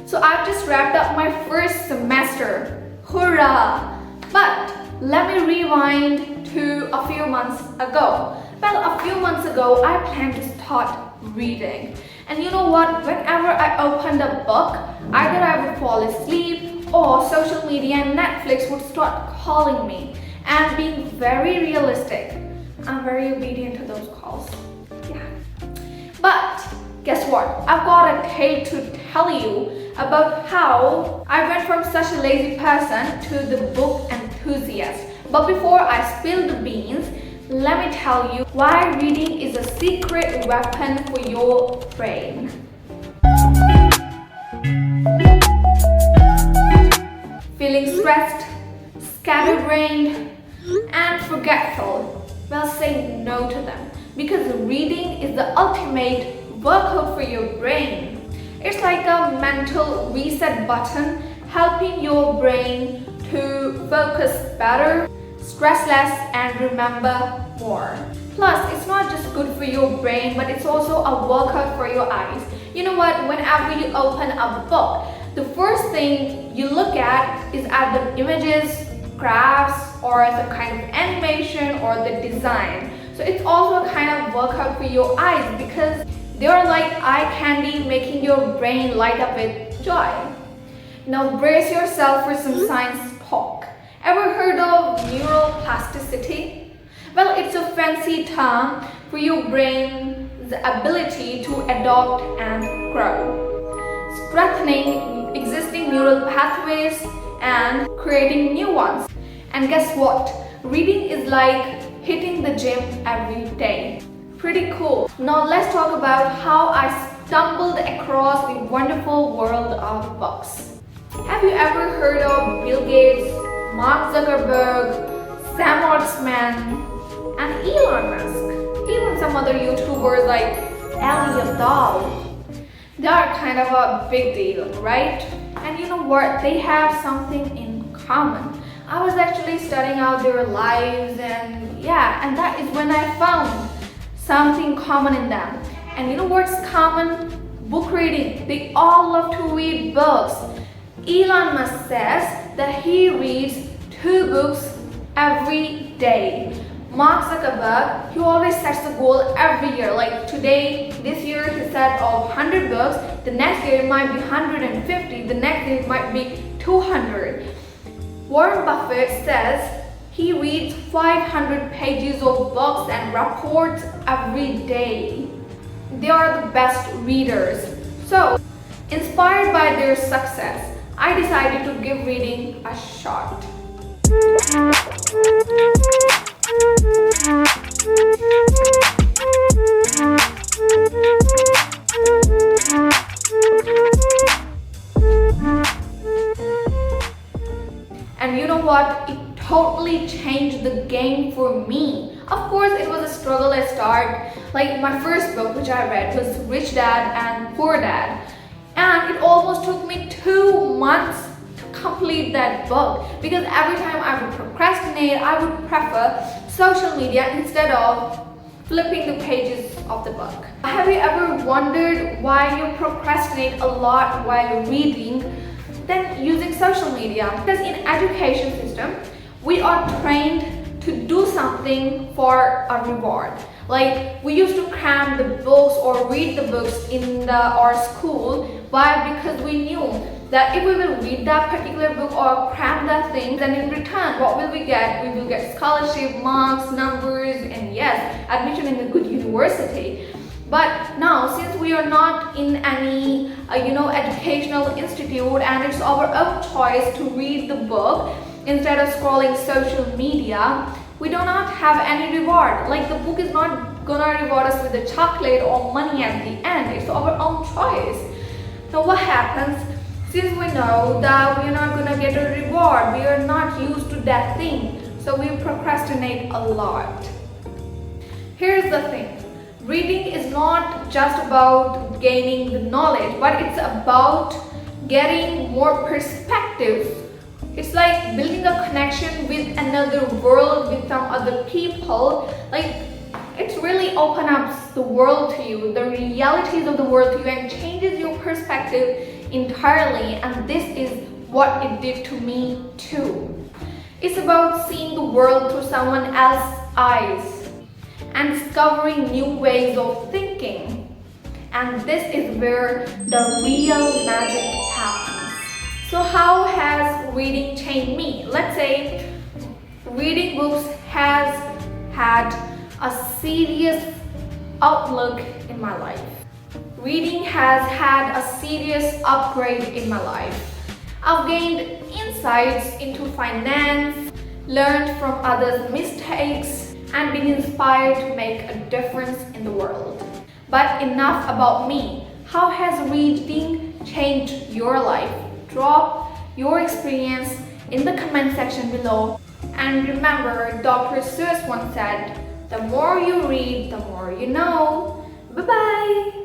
So I've just wrapped up my first semester. Hurrah! But let me rewind to a few months ago. Well, a few months ago, I planned to start reading. And you know what? Whenever I opened a book, either I would fall asleep or social media and Netflix would start calling me. And being very realistic, I'm very obedient to those calls. Yeah. But guess what? I've got a tale to tell you about how I went from such a lazy person to the book enthusiast. But before I spill the beans, let me tell you why reading is a secret weapon for your brain. Feeling stressed, scatterbrained, and forgetful? Well, say no to them, because reading is the ultimate workout for your brain. It's like a mental reset button, helping your brain to focus better, stress less, and remember more. Plus, it's not just good for your brain, but it's also a workout for your eyes. You know what? Whenever you open a book, the first thing you look at is at the images, graphs, or some kind of animation or the design. So it's also a kind of workout for your eyes because they are like eye candy, making your brain light up with joy. Now brace yourself for some science talk. Ever heard of neuroplasticity? Well, it's a fancy term for your brain's ability to adapt and grow, strengthening existing neural pathways and creating new ones. And guess what? Reading is like hitting the gym every day. Pretty cool. Now let's talk about how I stumbled across the wonderful world of books. Have you ever heard of Bill Gates, Mark Zuckerberg, Sam Altman, and Elon Musk? Even some other YouTubers like Ali Abdaal. They are kind of a big deal, right? And you know what? They have something in common. I was actually studying out their lives and that is when I found something common in them. And you know what's common? Book reading. They all love to read books. Elon Musk says that he reads 2 books every day. Mark Zuckerberg, he always sets a goal every year. Like this year he set of 100 books, the next year it might be 150, the next year it might be 200. Warren Buffett says he reads 500 pages of books and reports every day. They are the best readers. So, inspired by their success, I decided to give reading a shot. And you know what? It totally changed the game for me. Of course, it was a struggle at start. Like my first book which I read was Rich Dad and Poor Dad. And it almost took me 2 months to complete that book because every time I would procrastinate, I would prefer social media instead of flipping the pages of the book. Have you ever wondered why you procrastinate a lot while reading than using social media? Because in education system, we are trained to do something for a reward. Like we used to cram the books or read the books in our school because we knew that if we will read that particular book or cram that thing, then in return, what will we get? We will get scholarship, marks, numbers, and yes, admission in a good university. But now, since we are not in any educational institute and it's our own choice to read the book instead of scrolling social media, we do not have any reward. Like the book is not gonna reward us with a chocolate or money at the end. It's our own choice. Now what happens? Since we know that we're not gonna get a reward, we are not used to that thing, so we procrastinate a lot. Here's the thing. Reading is not just about gaining the knowledge, but it's about getting more perspectives. It's like building a connection with another world, with some other people. Like it's really opens up the world to you, the realities of the world to you, and changes your perspective entirely, and this is what it did to me too. It's about seeing the world through someone else's eyes and discovering new ways of thinking. And this is where the real magic happens. So how has reading changed me? Let's say reading books has had a serious outlook in my life. Reading has had a serious upgrade in my life. I've gained insights into finance, learned from others' mistakes, and been inspired to make a difference in the world. But enough about me. How has reading changed your life? Drop your experience in the comment section below. And remember, Dr. Seuss once said, the more you read, the more you know. Bye-bye!